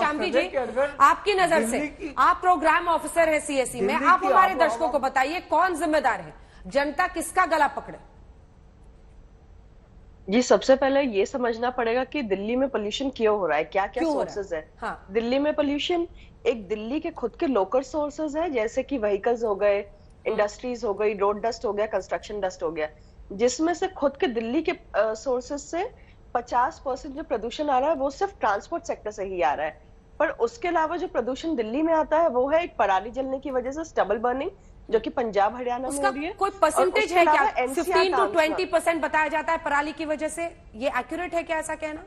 शामवी जी, आपकी नजर से, आप प्रोग्राम ऑफिसर है सीएससी में, आप हमारे दर्शकों को बताइए कौन जिम्मेदार है, जनता किसका गला पकड़े? जी, सबसे पहले ये समझना पड़ेगा कि दिल्ली में पोल्यूशन क्यों हो रहा है, क्या क्या क्यों हो रहा है? सोर्सेज है। हाँ। दिल्ली में पोल्यूशन एक दिल्ली के खुद के लोकल सोर्सेज है, जैसे कि व्हीकल्स हो गए, इंडस्ट्रीज हो गई, रोड डस्ट हो गया, कंस्ट्रक्शन डस्ट हो गया, जिसमें से खुद के दिल्ली के सोर्सेज से 50% जो प्रदूषण आ रहा है वो सिर्फ ट्रांसपोर्ट सेक्टर से ही आ रहा है। पर उसके अलावा जो प्रदूषण दिल्ली में आता है वो है एक पराली जलने की वजह से स्टबल बर्निंग, जो कि पंजाब हरियाणा में हो रही है। कोई परसेंटेज है क्या? 15 to 20% बताया जाता है पराली की वजह से, ये एक्यूरेट है क्या ऐसा कहना?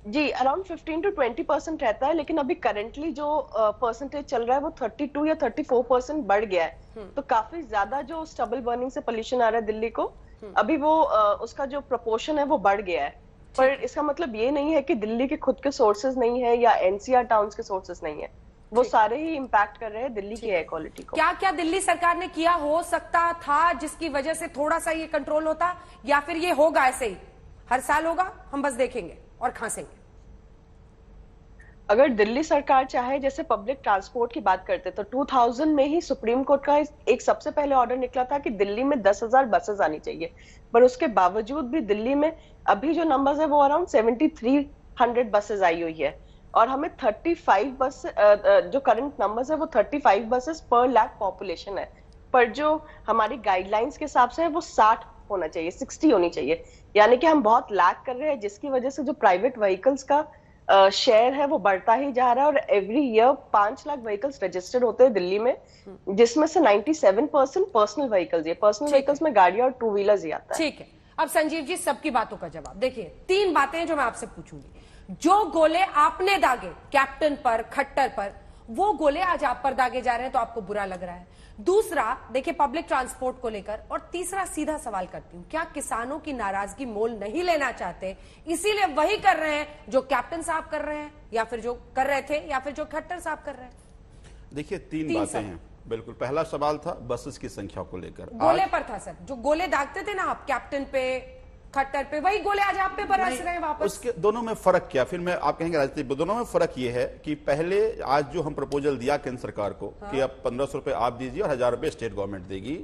जी, अराउंड 15 to 20% रहता है, लेकिन अभी करंटली जो परसेंटेज चल रहा है वो 32 या 34% बढ़ गया है। तो काफी ज्यादा जो स्टबल बर्निंग से पोल्यूशन आ रहा है दिल्ली को, अभी वो उसका जो प्रोपोर्शन है वो बढ़ गया है। पर इसका मतलब ये नहीं है कि दिल्ली के खुद के सोर्सेज नहीं है या एनसीआर टाउन्स के सोर्सेज नहीं है, वो सारे ही इम्पैक्ट कर रहे हैं दिल्ली की एयर क्वालिटी को। क्या क्या दिल्ली सरकार ने किया हो सकता था जिसकी वजह से थोड़ा सा ये कंट्रोल होता, या फिर ये होगा ऐसे ही हर साल होगा, हम बस देखेंगे और खांसेंगे? अगर दिल्ली सरकार चाहे, जैसे पब्लिक ट्रांसपोर्ट की बात करते तो 2000 में ही सुप्रीम कोर्ट का एक सबसे पहले ऑर्डर निकला था कि दिल्ली में 10,000 बसेस आनी चाहिए, पर उसके बावजूद भी दिल्ली में अभी जो नंबर्स है वो अराउंड 7300 बसेस आई हुई है, और हमें 35 बस जो करंट नंबर्स है वो 35 बसेस पर लाख पॉपुलेशन है। पर जो हमारी गाइडलाइंस के हिसाब से है वो 60 होना चाहिए, 60 होनी चाहिए, यानी कि हम बहुत लैग कर रहे हैं, जिसकी वजह से जो प्राइवेट व्हीकल्स का शेयर है वो बढ़ता ही जा रहा है। और every year 5 lakh vehicles registered होते हैं दिल्ली में, जिसमें से 97% पर्सनल व्हीकल्स, ये पर्सनल व्हीकल्स में गाड़ियां और टू व्हीलर्स ही आता है। ठीक है, अब संजीव जी सबकी बातों का जवाब देखिए। 3 बातें जो मैं आपसे पूछूंगी। जो गोले आपने दागे कैप्टन पर, खट्टर पर, वो गोले आज आप पर दागे जा रहे हैं तो आपको बुरा लग रहा है। दूसरा देखिए पब्लिक ट्रांसपोर्ट को लेकर, और तीसरा सीधा सवाल करती हूं, क्या किसानों की नाराजगी मोल नहीं लेना चाहते, इसीलिए वही कर रहे हैं जो कैप्टन साहब कर रहे हैं, या फिर जो कर रहे थे, या फिर जो खट्टर साहब कर रहे हैं? देखिए तीन बातें हैं। बिल्कुल, पहला सवाल था बसेस की संख्या को लेकर, गोले पर था सर, जो गोले दागते थे ना आप कैप्टन पे, खट्टर पे, वही गोले आज आप पे बरस रहे हैं वापस। उसके दोनों में फर्क क्या, फिर मैं आप कहेंगे राजनीति, दोनों में फर्क ये है कि पहले आज जो हम प्रपोजल दिया केंद्र सरकार को कि अब 1500 रुपए आप दीजिए और 1000 रुपए स्टेट गवर्नमेंट देगी,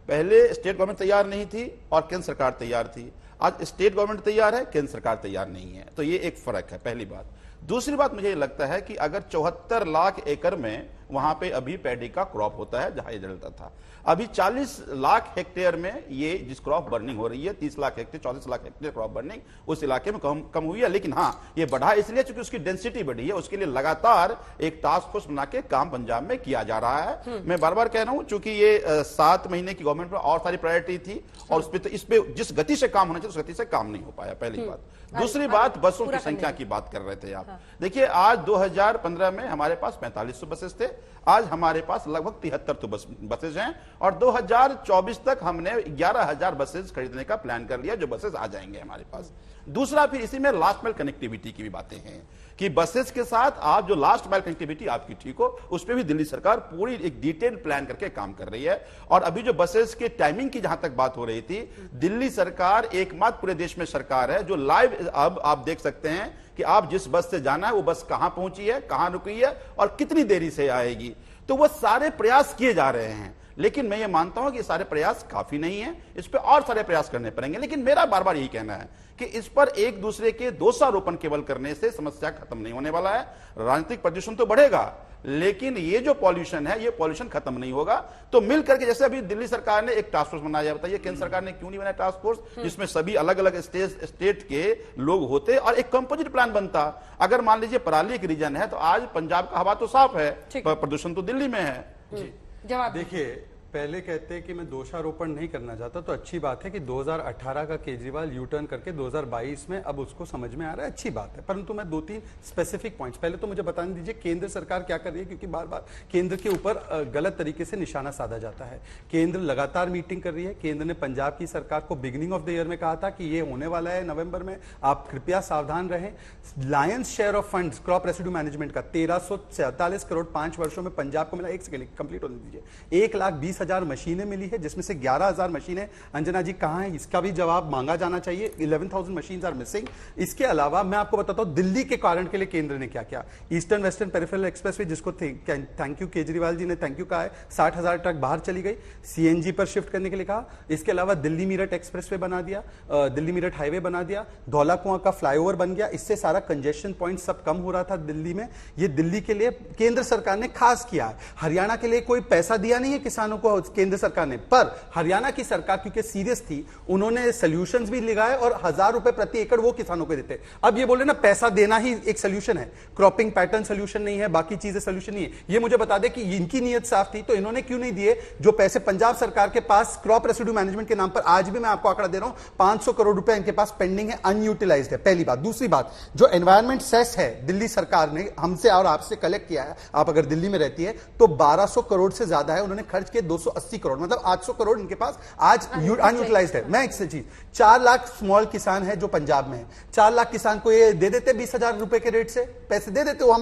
पहले स्टेट गवर्नमेंट तैयार नहीं थी और केंद्र सरकार तैयार थी। आज स्टेट गवर्नमेंट तैयार है, केंद्र सरकार तैयार नहीं है, तो ये एक फर्क है, पहली बात। दूसरी बात, मुझे लगता है कि अगर 74 लाख एकड़ में वहां पे अभी पैडी का क्रॉप होता है जहां ये जलता था, अभी 40 लाख हेक्टेयर में ये जिस क्रॉप बर्निंग हो रही है, 30 lakh hectare 44 lakh hectare crop burning उस इलाके में कम हुई है। लेकिन हाँ, ये बढ़ा इसलिए क्योंकि उसकी डेंसिटी बढ़ी है, उसके लिए लगातार एक टास्क फोर्स बना के काम पंजाब में किया जा रहा है। मैं बार बार कह रहा हूं, चूंकि ये 7 महीने की गवर्नमेंट पर और सारी प्रायोरिटी थी और इस पे जिस गति से काम होना चाहिए उस गति से काम नहीं हो पाया, पहली बात। दूसरी बात, बसों की संख्या की बात कर रहे थे आप। देखिए आज 2015 में हमारे पास 4500 बसेस थे, आज हमारे पास लगभग 73 बसेज हैं, और 2024 तक हमने 11,000 बसेज खरीदने का प्लान कर लिया, जो बसेज आ जाएंगे हमारे पास। दूसरा, फिर इसी में लास्ट माइल कनेक्टिविटी की भी बातें हैं कि बसेस के साथ आप जो लास्ट माइल कनेक्टिविटी आपकी ठीक हो, उस पर भी दिल्ली सरकार पूरी एक डिटेल प्लान करके काम कर रही है। और अभी जो बसेस के टाइमिंग की जहां तक बात हो रही थी, दिल्ली सरकार एकमात्र पूरे देश में सरकार है जो लाइव अब आप देख सकते हैं कि आप जिस बस से जाना है वो बस कहां पहुंची है, कहां रुकी है और कितनी देरी से आएगी। तो वो सारे प्रयास किए जा रहे हैं, लेकिन मैं ये मानता हूं कि सारे प्रयास काफी नहीं है, इस पे और सारे प्रयास करने पड़ेंगे। लेकिन मेरा बार बार यही कहना है कि इस पर एक दूसरे के दोषारोपण केवल करने से समस्या खत्म नहीं होने वाला है। राजनीतिक प्रदूषण तो बढ़ेगा, लेकिन ये जो पॉल्यूशन है, ये पॉल्यूशन खत्म नहीं होगा। तो मिल करके, जैसे अभी दिल्ली सरकार ने एक टास्क फोर्स बनाया, बताइए केंद्र सरकार ने क्यों नहीं बनाया टास्क फोर्स, जिसमें सभी अलग अलग स्टेट के लोग होते और एक कंपोजिट प्लान बनता। अगर मान लीजिए पराली एक रीजन है, तो आज पंजाब का हवा तो साफ है, प्रदूषण तो दिल्ली में है। जवाब देखिए, पहले कहते हैं कि मैं दोषारोपण नहीं करना चाहता, तो अच्छी बात है कि 2018 का केजरीवाल यू टर्न करके 2022 में अब उसको समझ में आ रहा है, अच्छी बात है। परंतु मैं 2-3 स्पेसिफिक पॉइंट्स, पहले तो मुझे बताने दीजिए केंद्र सरकार क्या कर रही है, क्योंकि बार बार केंद्र के ऊपर गलत तरीके से निशाना साधा जाता है। केंद्र लगातार मीटिंग कर रही है। केंद्र ने पंजाब की सरकार को बिगिनिंग ऑफ द ईयर में कहा था कि ये होने वाला है नवंबर में, आप कृपया सावधान रहें। Lions share of funds crop residue management का 1347 करोड़ 5 वर्षों में पंजाब को मिला। एक सेकंड कंप्लीट होने दीजिए। 1,20,000 10,000 मशीनें मिली है, जिसमें से 11,000 मशीनें अंजना जी कहां हैं, इसका भी जवाब मांगा जाना चाहिए। 11,000 मशीन्स आर मिसिंग। इसके अलावा मैं आपको बताता हूं दिल्ली के कारण के लिए केंद्र ने क्या किया। ईस्टर्न वेस्टर्न पेरिफेरल एक्सप्रेसवे, जिसको थैंक यू केजरीवाल जी ने थैंक यू कहा है, 60,000 ट्रक बाहर चली गई, सीएनजी पर शिफ्ट करने के लिए कहा। इसके अलावा दिल्ली मीरठ एक्सप्रेसवे बना दिया, दिल्ली मीरठ हाईवे बना दिया, धौला कुआं का फ्लाईओवर बन गया। इससे सारा कंजेशन पॉइंट सब कम हो रहा था दिल्ली में। ये दिल्ली के लिए केंद्र सरकार ने खास किया है। हरियाणा के लिए कोई पैसा दिया नहीं है किसानों को केंद्र सरकार ने, पर हरियाणा की सरकार क्योंकि सीरियस थी, उन्होंने सॉल्यूशंस भी लगाए और 1,000 रुपए प्रति एकड़ वो किसानों को देते। अब ये बोले ना पैसा देना ही एक सोल्यूशन है, क्रॉपिंग पैटर्न सोल्यूशन नहीं है, बाकी चीजें सोल्यूशन नहीं है। ये मुझे बता दे कि इनकी नीयत साफ थी तो इन्होंने क्यों नहीं दिए जो पैसे पंजाब सरकार के पास क्रॉप रेसिड्यू मैनेजमेंट के नाम पर, आज भी मैं आपको आंकड़ा दे रहा हूं, 500 करोड़ रुपए इनके पास पेंडिंग है, अनयूटिलाइज्ड है। पहली बात। दूसरी बात, जो एनवायरमेंट सेस है दिल्ली सरकार ने हमसे और आपसे कलेक्ट किया है, आप अगर दिल्ली में रहती है तो 1200 करोड़ से ज्यादा है, उन्होंने खर्च किए 280 करोड़, मतलब 800 करोड़ इनके पास आज अनयूटिलाइज्ड है। मैं एक चीज, 4 लाख स्मॉल किसान है जो पंजाब में है, 4 लाख किसान को ये दे देते 20,000 रुपए के रेट से पैसे दे देते, वो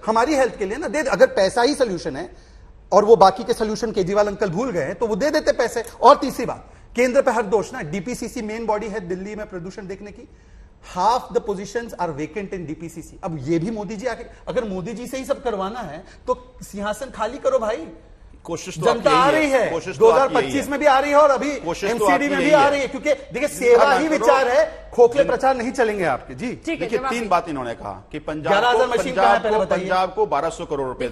हमारी हेल्थ के लिए ना दे, अगर पैसा ही सोल्यूशन है और वो बाकी के सोल्यूशन केजरीवाल अंकल भूल गए हैं तो वो दे देते पैसे। और तीसरी बात, केंद्र पे हर दोष ना, डीपीसीसी मेन बॉडी है दिल्ली में प्रदूषण देखने की, half the positions are vacant in DPCC. अब ये भी मोदी जी आके, अगर मोदी जी से ही सब करवाना है तो सिंहासन खाली करो भाई। कोशिश तो जनता आ रही है, 2025 में भी आ रही है और अभी एमसीडी में भी आ रही है, क्योंकि देखिए सेवा ही विचार है, खोखले प्रचार नहीं चलेंगे आपके। जी देखिए 3 बात इन्होंने कहा कि पंजाब को 1200 करोड़ रुपए